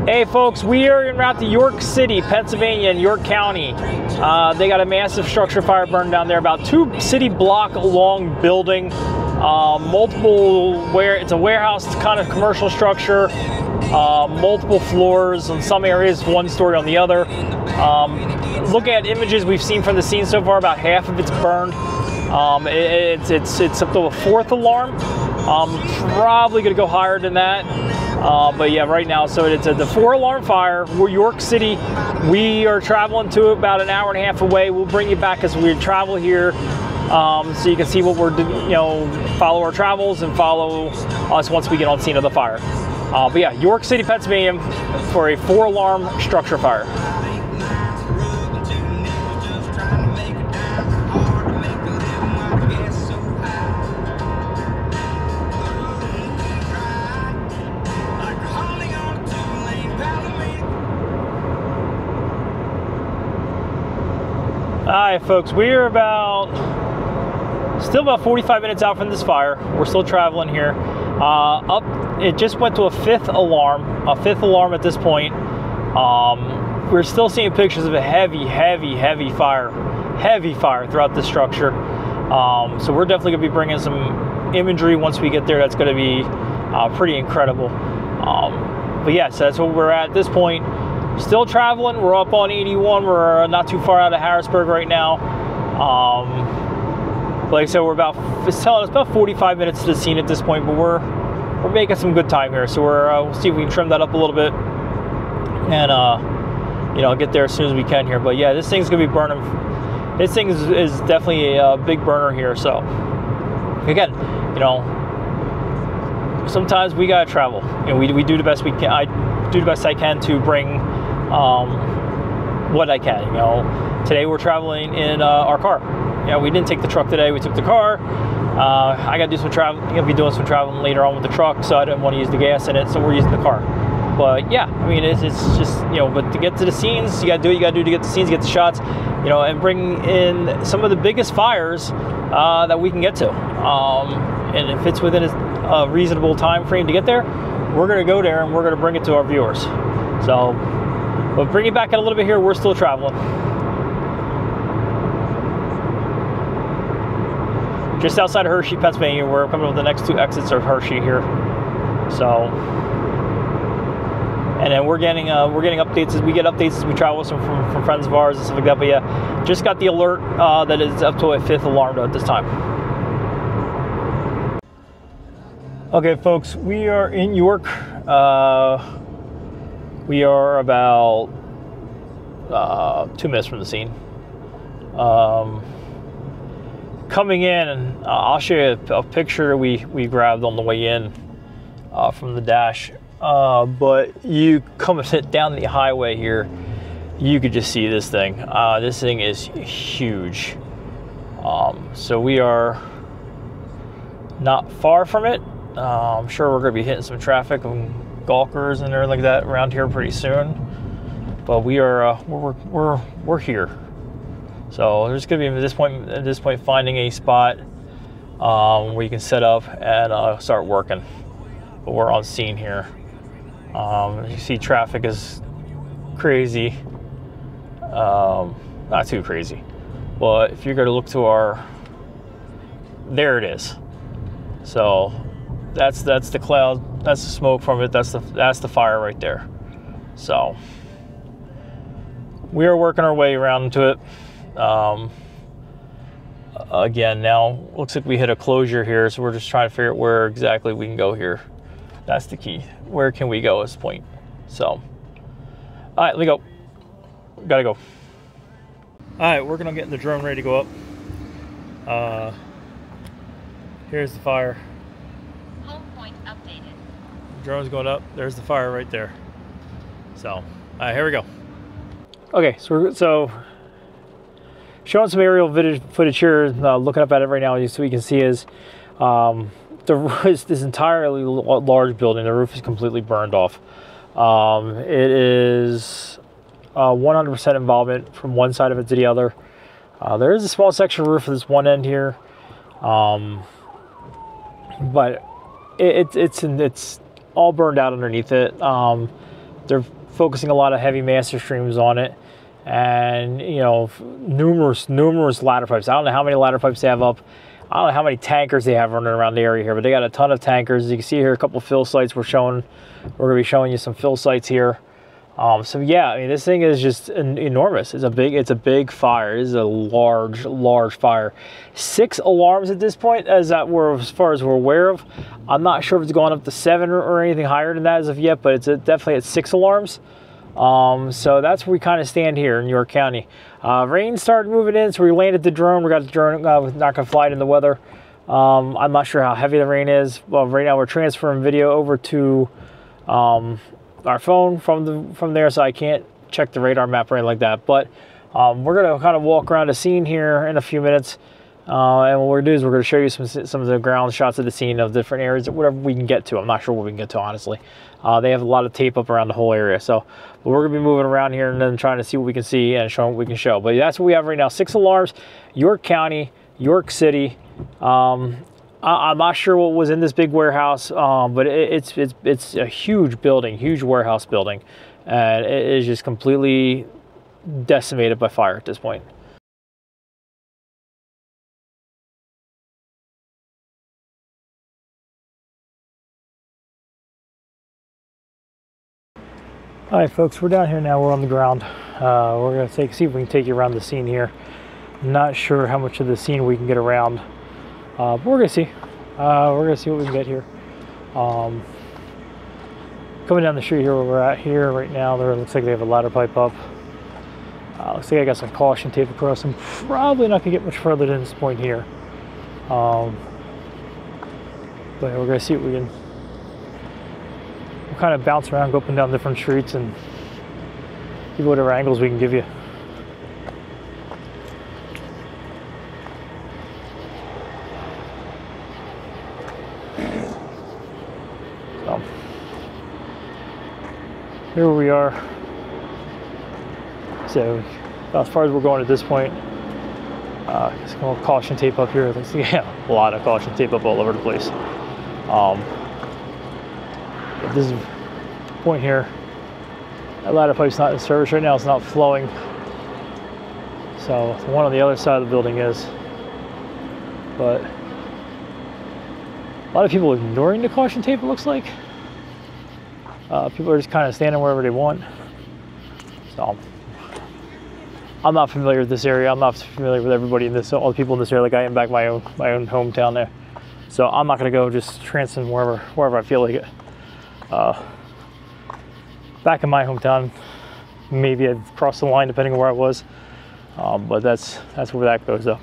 Hey folks, we are en route to York City, Pennsylvania, in York County. They got a massive structure fire burning down there, about 2 city block long building, it's a warehouse kind of commercial structure, multiple floors, in some areas 1 story on the other. Looking at images we've seen from the scene so far, about half of it's burned. It's up to a 4th alarm. Probably gonna go higher than that. But yeah, right now, so it's the 4 alarm fire. We're York City. We are traveling to about an hour and a half away. We'll bring you back as we travel here, so you can see what we're doing, follow our travels and follow us once we get on scene of the fire. But yeah, York City, Pennsylvania, for a 4 alarm structure fire. Alright folks, we are still about 45 minutes out from this fire. We're still traveling here. It just went to a 5th alarm at this point. We're still seeing pictures of a heavy fire throughout the structure. So we're definitely gonna be bringing some imagery once we get there. That's gonna be pretty incredible. But yeah, so that's where we're at this point. Still traveling. We're up on 81. We're not too far out of Harrisburg right now. Like I said, it's telling us about 45 minutes to the scene at this point, but we're making some good time here. So we'll see if we can trim that up a little bit and get there as soon as we can here. But yeah, this thing's gonna be burning. This thing is definitely a big burner here. So again, sometimes we gotta travel. We do the best we can. I do the best I can to bring what I can. Today we're traveling in our car. We didn't take the truck today. We took the car. I got to do some travel. I'm gonna be doing some traveling later on with the truck, so I didn't want to use the gas in it, so we're using the car. But yeah, I mean, it's just but to get to the scenes, you got to do what you got to do to get the scenes, get the shots, and bring in some of the biggest fires that we can get to. And if it's within a reasonable time frame to get there, we're gonna go there and we're gonna bring it to our viewers. So, but bring it back in a little bit here. We're still traveling. Just outside of Hershey, Pennsylvania. We're coming up with the next 2 exits of Hershey here. So, and then we're getting updates as we get updates as we travel from friends of ours and stuff like that. But yeah, just got the alert that it's up to a 5th alarm at this time. Okay, folks, we are in York. We are about 2 minutes from the scene. Coming in, and I'll show you a picture we grabbed on the way in from the dash. But you coming down the highway here, you could just see this thing. This thing is huge. So we are not far from it. I'm sure we're going to be hitting some traffic and gawkers and everything like that around here pretty soon. But we are we're here. So there's going to be at this point finding a spot where you can set up and start working. But we're on scene here. You see, traffic is crazy. Not too crazy, but if you're going to look to there it is. So that's the cloud, that's the smoke from it, that's the fire right there. So we are working our way around into it. Again, now looks like we hit a closure here, so we're just trying to figure out where exactly we can go here. That's the key. Where can we go at this point? So, all right, let me go. Gotta go. All right, working on getting the drone ready to go up. Here's the fire. Home point updated. The drone's going up. There's the fire right there. So, all right, here we go. Okay, so showing some aerial footage here, looking up at it right now, so we can see is this entirely large building. The roof is completely burned off. It is 100% involvement from one side of it to the other. There is a small section of roof at this one end here, but it's all burned out underneath it. they're focusing a lot of heavy master streams on it, and you know, numerous ladder pipes. I don't know how many ladder pipes they have up. I don't know how many tankers they have running around the area here, but they got a ton of tankers. As you can see here, a couple fill sites. We're going to be showing you some fill sites here. So yeah, I mean, this thing is just enormous. It's a big fire. It is a large fire. 6 alarms at this point, as far as we're aware of. I'm not sure if it's gone up to 7 or anything higher than that as of yet, but it's definitely at 6 alarms. So that's where we kind of stand here in York County. Rain started moving in, so we landed the drone. We got the drone, not gonna fly it in the weather. I'm not sure how heavy the rain is. Well, right now we're transferring video over to our phone from there, so I can't check the radar map or anything like that. But we're gonna kind of walk around the scene here in a few minutes, and what we're gonna do is we're gonna show you some of the ground shots of the scene of different areas, whatever we can get to. I'm not sure what we can get to, honestly. They have a lot of tape up around the whole area, so but we're gonna be moving around here and then trying to see what we can see and showing what we can show. But that's what we have right now: 6 alarms, York County, York City. I'm not sure what was in this big warehouse, but it's a huge building, huge warehouse building, and it is just completely decimated by fire at this point. All right, folks, we're down here now. We're on the ground. We're gonna see if we can take you around the scene here. Not sure how much of the scene we can get around, but we're gonna see. We're gonna see what we can get here. Coming down the street here where we're at here right now, there looks like they have a ladder pipe up. Looks like I got some caution tape across. I'm probably not gonna get much further than this point here. But we're gonna see what we can. We'll kind of bounce around, go up and down different streets, and give you whatever angles we can give you. So here we are. So as far as we're going at this point, it's a little caution tape up here. There's a lot of caution tape up all over the place. This is the point here. That ladder pipe's not in service right now. It's not flowing. So the one on the other side of the building is. But a lot of people are ignoring the caution tape, it looks like. People are just kind of standing wherever they want. So I'm not familiar with this area. I'm not familiar with everybody in this, all the people in this area, like I am back my own hometown there. So I'm not gonna go just trancing wherever I feel like it. Back in my hometown, maybe I'd cross the line depending on where I was, but that's where that goes though.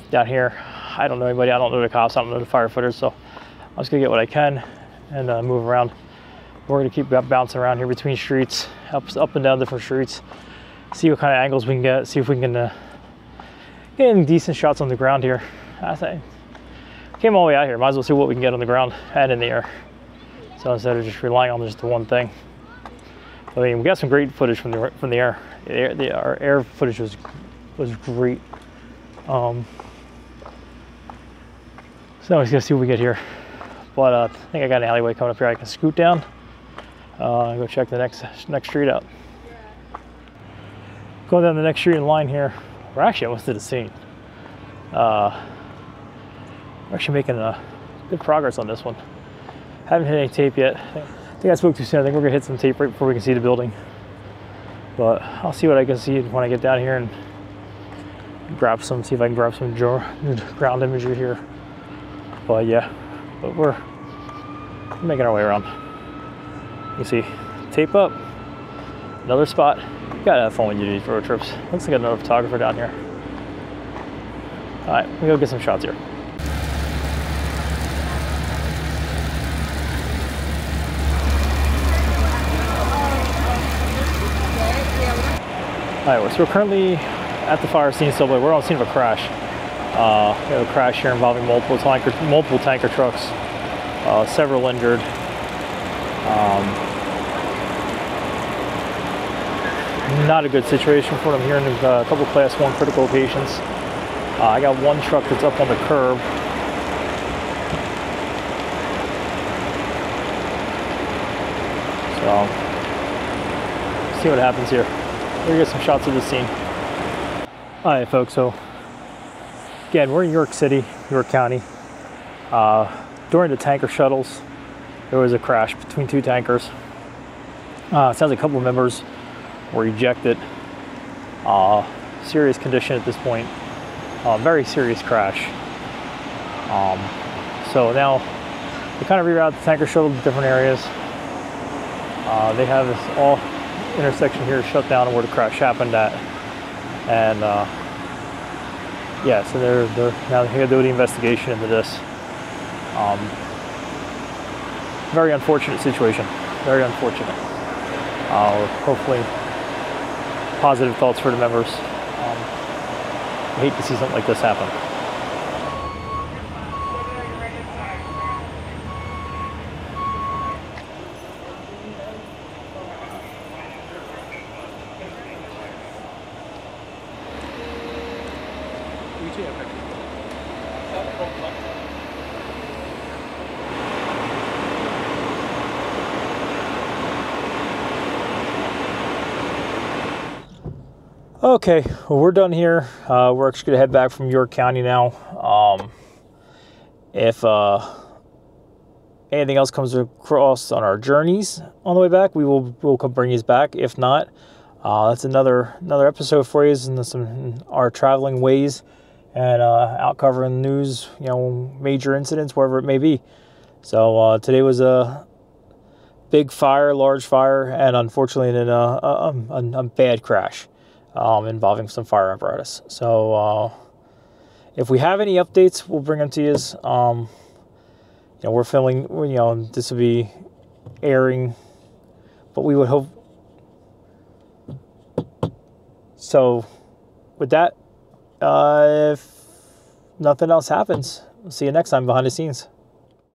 Down here, I don't know anybody. I don't know the cops. I don't know the firefighters. So I'm just gonna get what I can and move around. We're gonna keep bouncing around here between streets, up and down different streets, see what kind of angles we can get, see if we can get any decent shots on the ground here. I think came all the way out here. Might as well see what we can get on the ground and in the air. So instead of just relying on just the one thing. I mean, we got some great footage from the air. Our air footage was great. So now we're just gonna see what we get here. But I think I got an alleyway coming up here. I can scoot down and go check the next street out. Going down the next street in line here. We're actually almost to the scene. We're actually making good progress on this one. Haven't hit any tape yet. I think I spoke too soon. I think we're gonna hit some tape right before we can see the building. But I'll see what I can see when I get down here and see if I can grab some ground imagery here. But yeah, we're making our way around. You see, tape up, another spot. You gotta have fun when you do these road trips. Looks like another photographer down here. All right, we go get some shots here. All right, so we're currently at the fire scene still, but we're on the scene of a crash. We have a crash here involving multiple tanker trucks, several injured. Not a good situation for them here. There's a couple class 1 critical locations. I got one truck that's up on the curb. So see what happens here. We're gonna get some shots of the scene. All right, folks, so again, we're in York City, York County. During the tanker shuttles, there was a crash between two tankers. It sounds like a couple of members were ejected. Serious condition at this point. Very serious crash. So now they kind of reroute the tanker shuttle to different areas. They have this all intersection here shut down where the crash happened at, and yeah, so they're now here to do the investigation into this. Very unfortunate situation. Very unfortunate. Hopefully, positive thoughts for the members. I hate to see something like this happen. Okay, well, we're done here. We're actually going to head back from York County now. If anything else comes across on our journeys on the way back, we'll come bring you back. If not, that's another episode for you in some our traveling ways and out covering the news, you know, major incidents, wherever it may be. So today was a big fire, large fire, and unfortunately a bad crash. Involving some fire apparatus. So if we have any updates, we'll bring them to you. You know, we're filming, you know, this will be airing, but we would hope. So with that, if nothing else happens, we'll see you next time behind the scenes.